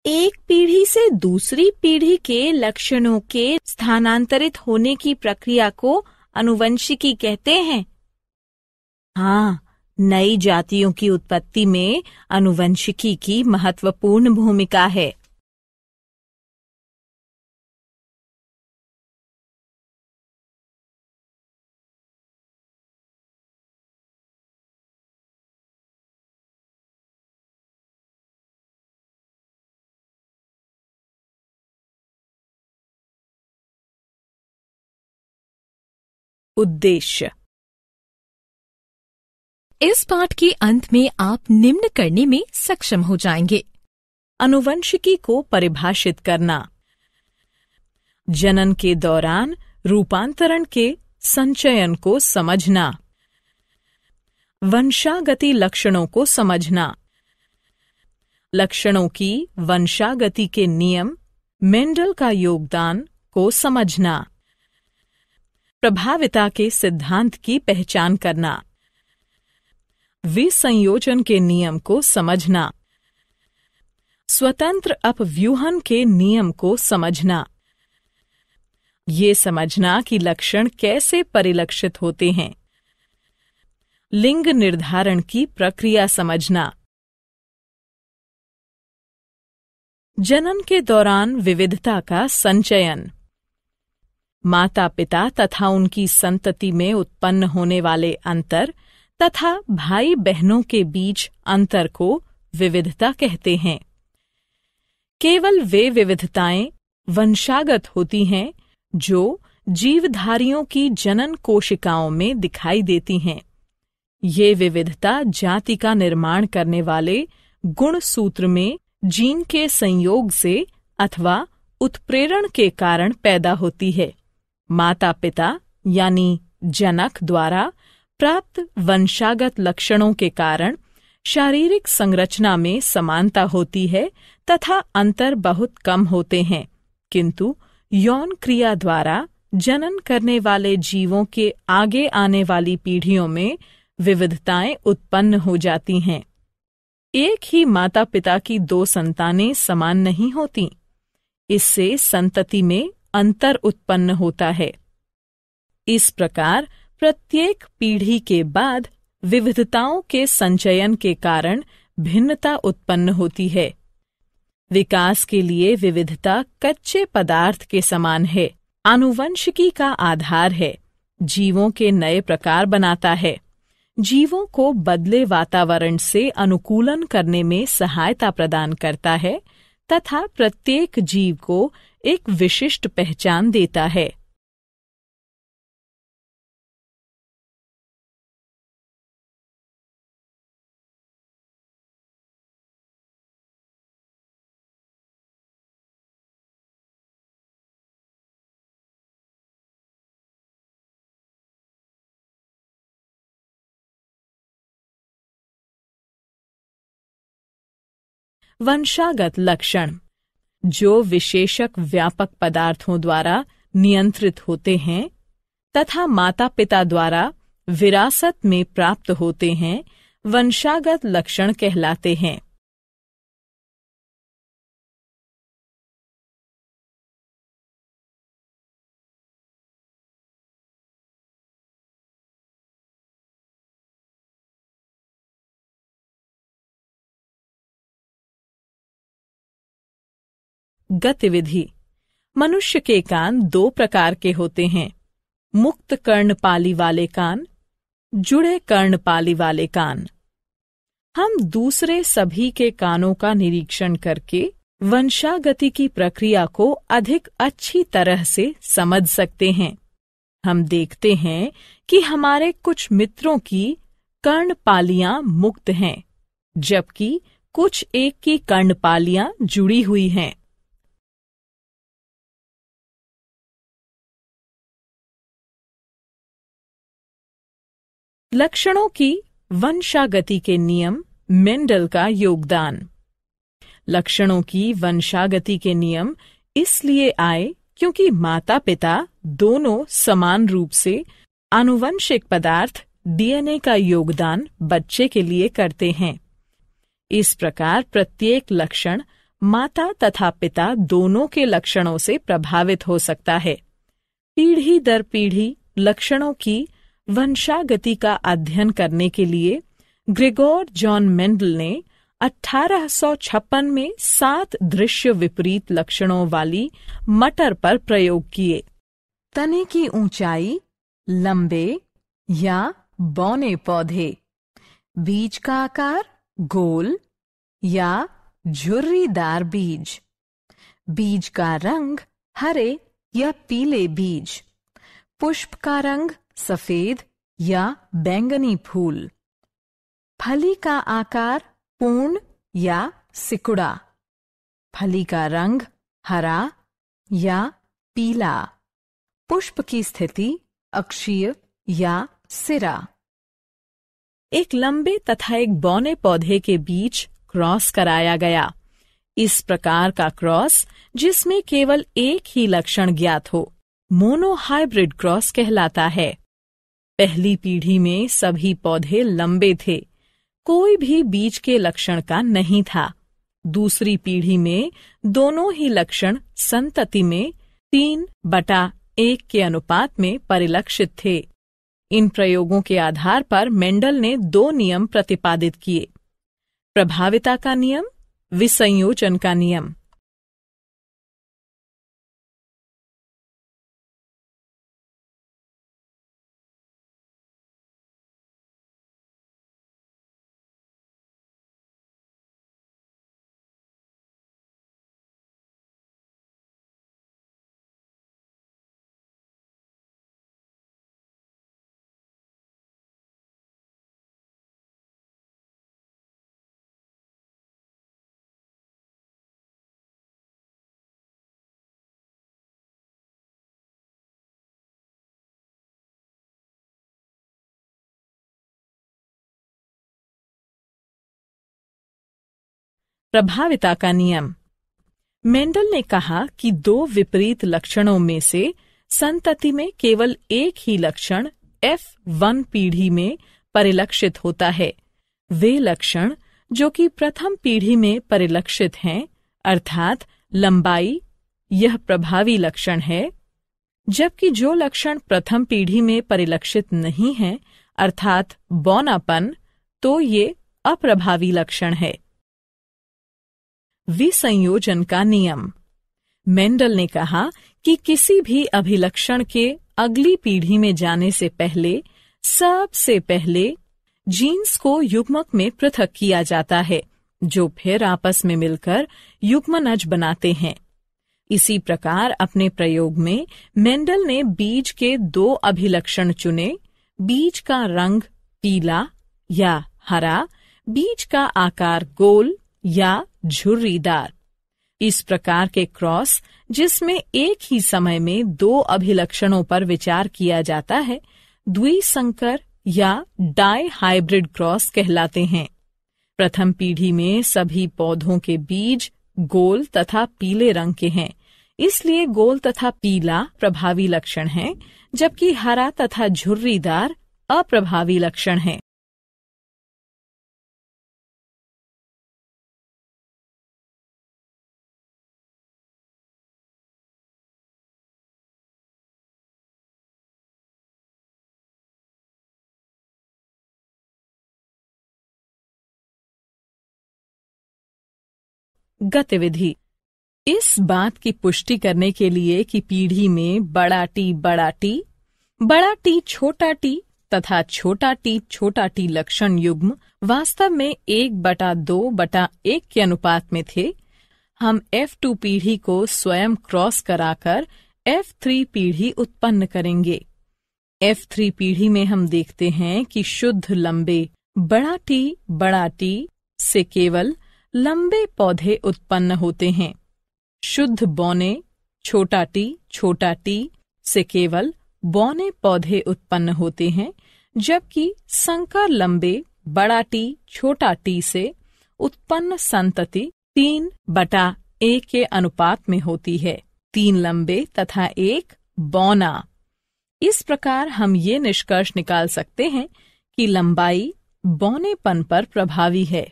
एक पीढ़ी से दूसरी पीढ़ी के लक्षणों के स्थानांतरित होने की प्रक्रिया को आनुवंशिकी कहते हैं। हाँ, नई जातियों की उत्पत्ति में आनुवंशिकी की महत्वपूर्ण भूमिका है। उद्देश्य। इस पाठ के अंत में आप निम्न करने में सक्षम हो जाएंगे। आनुवंशिकी को परिभाषित करना, जनन के दौरान रूपांतरण के संचयन को समझना, वंशागति लक्षणों को समझना, लक्षणों की वंशागति के नियम, मेंडल का योगदान को समझना, प्रभाविता के सिद्धांत की पहचान करना, विसंयोजन के नियम को समझना, स्वतंत्र अपव्यूहन के नियम को समझना, ये समझना कि लक्षण कैसे परिलक्षित होते हैं, लिंग निर्धारण की प्रक्रिया समझना, जनन के दौरान विविधता का संचयन, माता पिता तथा उनकी संतति में उत्पन्न होने वाले अंतर तथा भाई बहनों के बीच अंतर को विविधता कहते हैं। केवल वे विविधताएं वंशागत होती हैं जो जीवधारियों की जनन कोशिकाओं में दिखाई देती हैं। ये विविधता जाति का निर्माण करने वाले गुण सूत्र में जीन के संयोग से अथवा उत्प्रेरण के कारण पैदा होती है। माता पिता यानी जनक द्वारा प्राप्त वंशागत लक्षणों के कारण शारीरिक संरचना में समानता होती है तथा अंतर बहुत कम होते हैं, किंतु यौन क्रिया द्वारा जनन करने वाले जीवों के आगे आने वाली पीढ़ियों में विविधताएं उत्पन्न हो जाती हैं। एक ही माता पिता की 2 संतानें समान नहीं होती। इससे संतति में अंतर उत्पन्न होता है। इस प्रकार प्रत्येक पीढ़ी के बाद विविधताओं के संचयन के कारण भिन्नता उत्पन्न होती है। विकास के लिए विविधता कच्चे पदार्थ के समान है, आनुवंशिकी का आधार है, जीवों के नए प्रकार बनाता है, जीवों को बदले वातावरण से अनुकूलन करने में सहायता प्रदान करता है तथा प्रत्येक जीव को एक विशिष्ट पहचान देता है। वंशागत लक्षण जो विशेषक व्यापक पदार्थों द्वारा नियंत्रित होते हैं तथा माता पिता द्वारा विरासत में प्राप्त होते हैं, वंशागत लक्षण कहलाते हैं। गतिविधि। मनुष्य के कान 2 प्रकार के होते हैं, मुक्त कर्णपाली वाले कान, जुड़े कर्णपाली वाले कान। हम दूसरे सभी के कानों का निरीक्षण करके वंशागति की प्रक्रिया को अधिक अच्छी तरह से समझ सकते हैं। हम देखते हैं कि हमारे कुछ मित्रों की कर्णपालियां मुक्त हैं, जबकि कुछ एक की कर्णपालियां जुड़ी हुई हैं। लक्षणों की वंशागति के नियम, मेंडल का योगदान। लक्षणों की वंशागति के नियम इसलिए आए क्योंकि माता पिता दोनों समान रूप से आनुवंशिक पदार्थ डीएनए का योगदान बच्चे के लिए करते हैं। इस प्रकार प्रत्येक लक्षण माता तथा पिता दोनों के लक्षणों से प्रभावित हो सकता है। पीढ़ी दर पीढ़ी लक्षणों की वंशागति का अध्ययन करने के लिए ग्रेगोर जॉन मेंडल ने 1856 में 7 दृश्य विपरीत लक्षणों वाली मटर पर प्रयोग किए। तने की ऊंचाई, लंबे या बौने पौधे, बीज का आकार गोल या झुर्रीदार बीज, बीज का रंग हरे या पीले बीज, पुष्प का रंग सफेद या बैंगनी फूल, फली का आकार पूर्ण या सिकुड़ा, फली का रंग हरा या पीला, पुष्प की स्थिति अक्षीय या सिरा। एक लंबे तथा एक बौने पौधे के बीच क्रॉस कराया गया। इस प्रकार का क्रॉस जिसमें केवल एक ही लक्षण ज्ञात हो मोनोहाइब्रिड क्रॉस कहलाता है। पहली पीढ़ी में सभी पौधे लंबे थे, कोई भी बीज के लक्षण का नहीं था। दूसरी पीढ़ी में दोनों ही लक्षण संतति में 3/1 के अनुपात में परिलक्षित थे। इन प्रयोगों के आधार पर मेंडल ने 2 नियम प्रतिपादित किए: प्रभाविता का नियम, विसंयोजन का नियम। प्रभाविता का नियम। मेंडल ने कहा कि 2 विपरीत लक्षणों में से संतति में केवल एक ही लक्षण F1 पीढ़ी में परिलक्षित होता है। वे लक्षण जो कि प्रथम पीढ़ी में परिलक्षित हैं, अर्थात लंबाई, यह प्रभावी लक्षण है, जबकि जो लक्षण प्रथम पीढ़ी में परिलक्षित नहीं है, अर्थात बौनापन, तो ये अप्रभावी लक्षण है। विसंयोजन का नियम। मेंडल ने कहा कि किसी भी अभिलक्षण के अगली पीढ़ी में जाने से पहले सबसे पहले जीन्स को युग्मक में पृथक किया जाता है, जो फिर आपस में मिलकर युग्मनज बनाते हैं। इसी प्रकार अपने प्रयोग में मेंडल ने बीज के 2 अभिलक्षण चुने: बीज का रंग पीला या हरा, बीज का आकार गोल या झुर्रीदार। इस प्रकार के क्रॉस जिसमें एक ही समय में 2 अभिलक्षणों पर विचार किया जाता है, द्विसंकर या डाई हाइब्रिड क्रॉस कहलाते हैं। प्रथम पीढ़ी में सभी पौधों के बीज गोल तथा पीले रंग के हैं, इसलिए गोल तथा पीला प्रभावी लक्षण हैं, जबकि हरा तथा झुर्रीदार अप्रभावी लक्षण हैं। गतिविधि। इस बात की पुष्टि करने के लिए कि पीढ़ी में बड़ा टी छोटा टी तथा छोटा टी लक्षण युग्म वास्तव में 1/2/1 के अनुपात में थे, हम F2 पीढ़ी को स्वयं क्रॉस कराकर F3 पीढ़ी उत्पन्न करेंगे। F3 पीढ़ी में हम देखते हैं कि शुद्ध लंबे बड़ा टी से केवल लंबे पौधे उत्पन्न होते हैं। शुद्ध बौने छोटा टी से केवल बौने पौधे उत्पन्न होते हैं, जबकि संकर लंबे बड़ा टी छोटा टी से उत्पन्न संतति 3/1 के अनुपात में होती है, 3 लंबे तथा 1 बौना। इस प्रकार हम ये निष्कर्ष निकाल सकते हैं कि लंबाई बौनेपन पर प्रभावी है।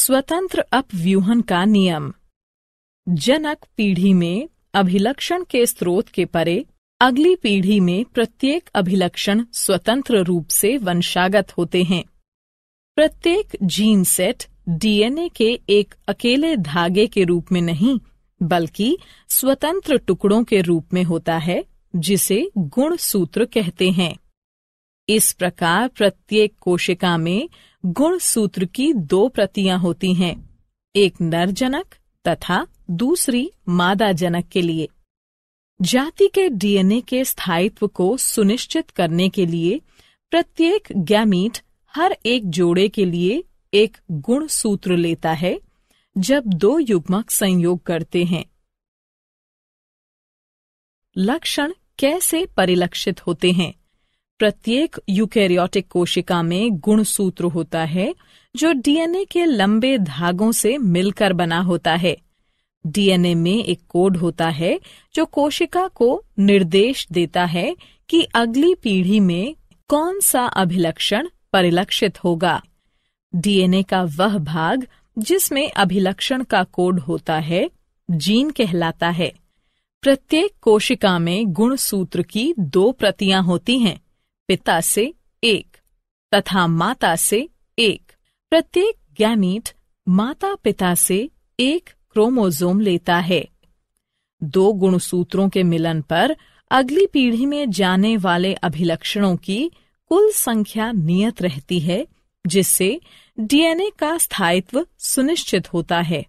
स्वतंत्र अपव्यूहन का नियम। जनक पीढ़ी में अभिलक्षण के स्रोत के परे अगली पीढ़ी में प्रत्येक अभिलक्षण स्वतंत्र रूप से वंशागत होते हैं। प्रत्येक जीन सेट डीएनए के एक अकेले धागे के रूप में नहीं, बल्कि स्वतंत्र टुकड़ों के रूप में होता है, जिसे गुणसूत्र कहते हैं। इस प्रकार प्रत्येक कोशिका में गुणसूत्र की 2 प्रतियां होती हैं, एक नर जनक तथा दूसरी मादा जनक के लिए। जाति के डीएनए के स्थायित्व को सुनिश्चित करने के लिए प्रत्येक गैमीट हर एक जोड़े के लिए एक गुणसूत्र लेता है जब 2 युग्मक संयोग करते हैं। लक्षण कैसे परिलक्षित होते हैं? प्रत्येक यूकेरियोटिक कोशिका में गुणसूत्र होता है जो डीएनए के लंबे धागों से मिलकर बना होता है। डीएनए में एक कोड होता है जो कोशिका को निर्देश देता है कि अगली पीढ़ी में कौन सा अभिलक्षण परिलक्षित होगा। डीएनए का वह भाग जिसमें अभिलक्षण का कोड होता है जीन कहलाता है। प्रत्येक कोशिका में गुणसूत्र की 2 प्रतियां होती हैं, पिता से 1 तथा माता से 1। प्रत्येक गैमीट माता पिता से 1 क्रोमोसोम लेता है। 2 गुणसूत्रों के मिलन पर अगली पीढ़ी में जाने वाले अभिलक्षणों की कुल संख्या नियत रहती है, जिससे डीएनए का स्थायित्व सुनिश्चित होता है।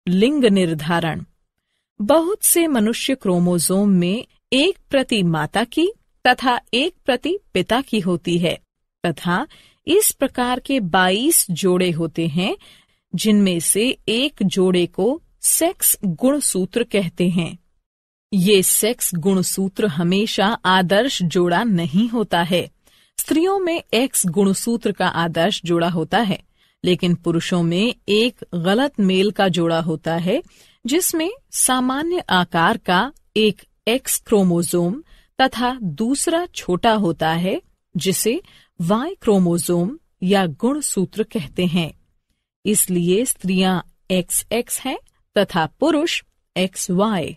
लिंग निर्धारण। बहुत से मनुष्य क्रोमोसोम में 1 प्रति माता की तथा 1 प्रति पिता की होती है तथा इस प्रकार के 22 जोड़े होते हैं, जिनमें से एक जोड़े को सेक्स गुणसूत्र कहते हैं। ये सेक्स गुणसूत्र हमेशा आदर्श जोड़ा नहीं होता है। स्त्रियों में एक्स गुणसूत्र का आदर्श जोड़ा होता है, लेकिन पुरुषों में एक गलत मेल का जोड़ा होता है, जिसमें सामान्य आकार का एक एक्स क्रोमोसोम तथा दूसरा छोटा होता है, जिसे वाई क्रोमोसोम या गुणसूत्र कहते हैं। इसलिए स्त्रियां XX हैं तथा पुरुष XY।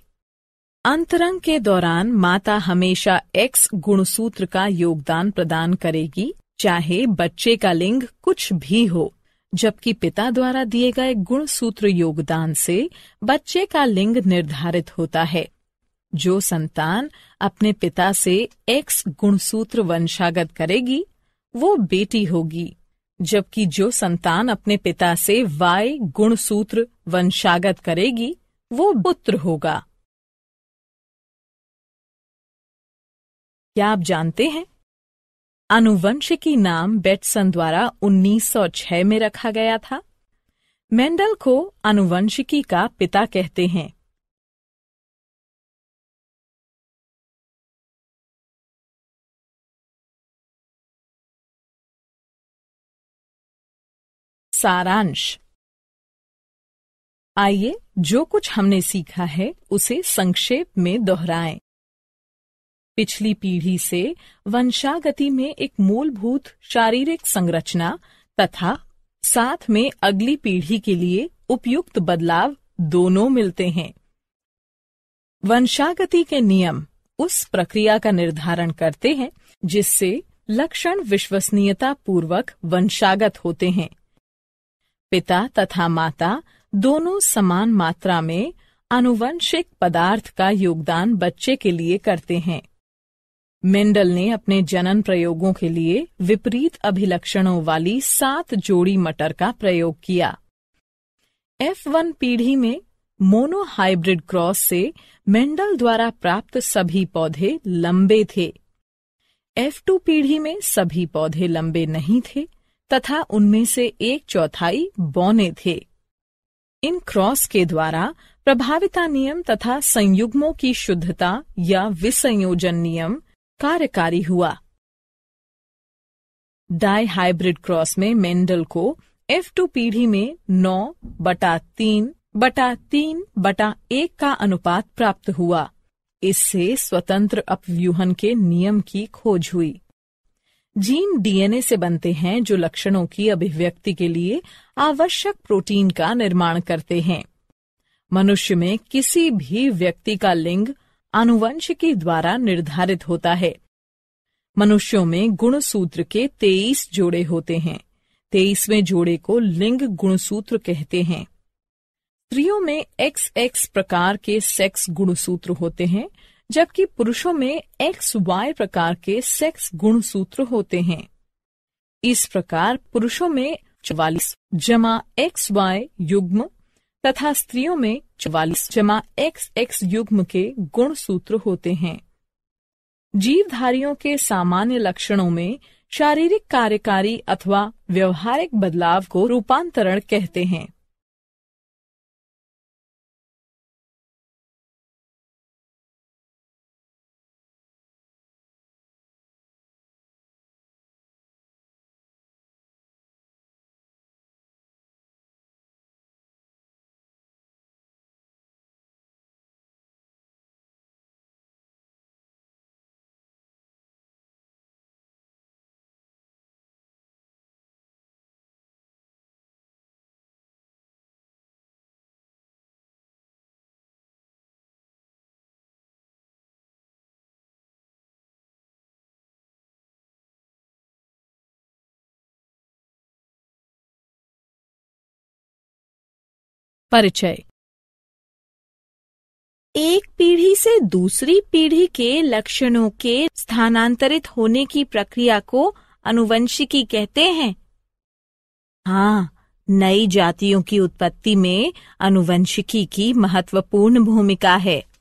अंतरंग के दौरान माता हमेशा X गुणसूत्र का योगदान प्रदान करेगी, चाहे बच्चे का लिंग कुछ भी हो, जबकि पिता द्वारा दिए गए गुणसूत्र योगदान से बच्चे का लिंग निर्धारित होता है। जो संतान अपने पिता से X गुणसूत्र वंशागत करेगी, वो बेटी होगी, जबकि जो संतान अपने पिता से Y गुणसूत्र वंशागत करेगी, वो पुत्र होगा। क्या आप जानते हैं, आनुवंशिकी नाम बेटसन द्वारा 1906 में रखा गया था। मेंडल को आनुवंशिकी का पिता कहते हैं। सारांश। आइए जो कुछ हमने सीखा है उसे संक्षेप में दोहराएं। पिछली पीढ़ी से वंशागति में एक मूलभूत शारीरिक संरचना तथा साथ में अगली पीढ़ी के लिए उपयुक्त बदलाव दोनों मिलते हैं। वंशागति के नियम उस प्रक्रिया का निर्धारण करते हैं जिससे लक्षण विश्वसनीयता पूर्वक वंशागत होते हैं। पिता तथा माता दोनों समान मात्रा में आनुवंशिक पदार्थ का योगदान बच्चे के लिए करते हैं। मेंडल ने अपने जनन प्रयोगों के लिए विपरीत अभिलक्षणों वाली 7 जोड़ी मटर का प्रयोग किया। F1 पीढ़ी में मोनोहाइब्रिड क्रॉस से मेंडल द्वारा प्राप्त सभी पौधे लंबे थे। F2 पीढ़ी में सभी पौधे लंबे नहीं थे तथा उनमें से 1/4 बौने थे। इन क्रॉस के द्वारा प्रभाविता नियम तथा संयुग्मों की शुद्धता या विसंयोजन नियम कार्यकारी हुआ। डाई हाइब्रिड क्रॉस में मेंडल को F2 पीढ़ी में 9/3 1/3/1 का अनुपात प्राप्त हुआ। इससे स्वतंत्र अपव्यूहन के नियम की खोज हुई। जीन डीएनए से बनते हैं जो लक्षणों की अभिव्यक्ति के लिए आवश्यक प्रोटीन का निर्माण करते हैं। मनुष्य में किसी भी व्यक्ति का लिंग आनुवंशिकी द्वारा निर्धारित होता है। मनुष्यों में गुणसूत्र के 23 जोड़े होते हैं। 23वें जोड़े को लिंग गुणसूत्र कहते हैं। स्त्रियों में XX प्रकार के सेक्स गुणसूत्र होते हैं, जबकि पुरुषों में XY प्रकार के सेक्स गुणसूत्र होते हैं। इस प्रकार पुरुषों में 44+XY युग्म तथा स्त्रियों में 44+XX युग्म के गुणसूत्र होते हैं। जीवधारियों के सामान्य लक्षणों में शारीरिक कार्यकारी अथवा व्यवहारिक बदलाव को रूपांतरण कहते हैं। परिचय। एक पीढ़ी से दूसरी पीढ़ी के लक्षणों के स्थानांतरित होने की प्रक्रिया को आनुवंशिकी कहते हैं। हाँ, नई जातियों की उत्पत्ति में आनुवंशिकी की महत्वपूर्ण भूमिका है।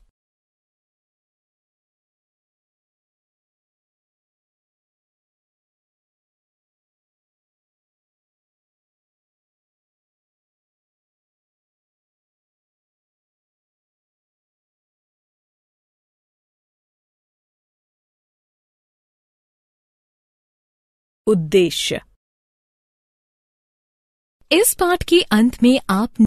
उद्देश्य। इस पाठ के अंत में आप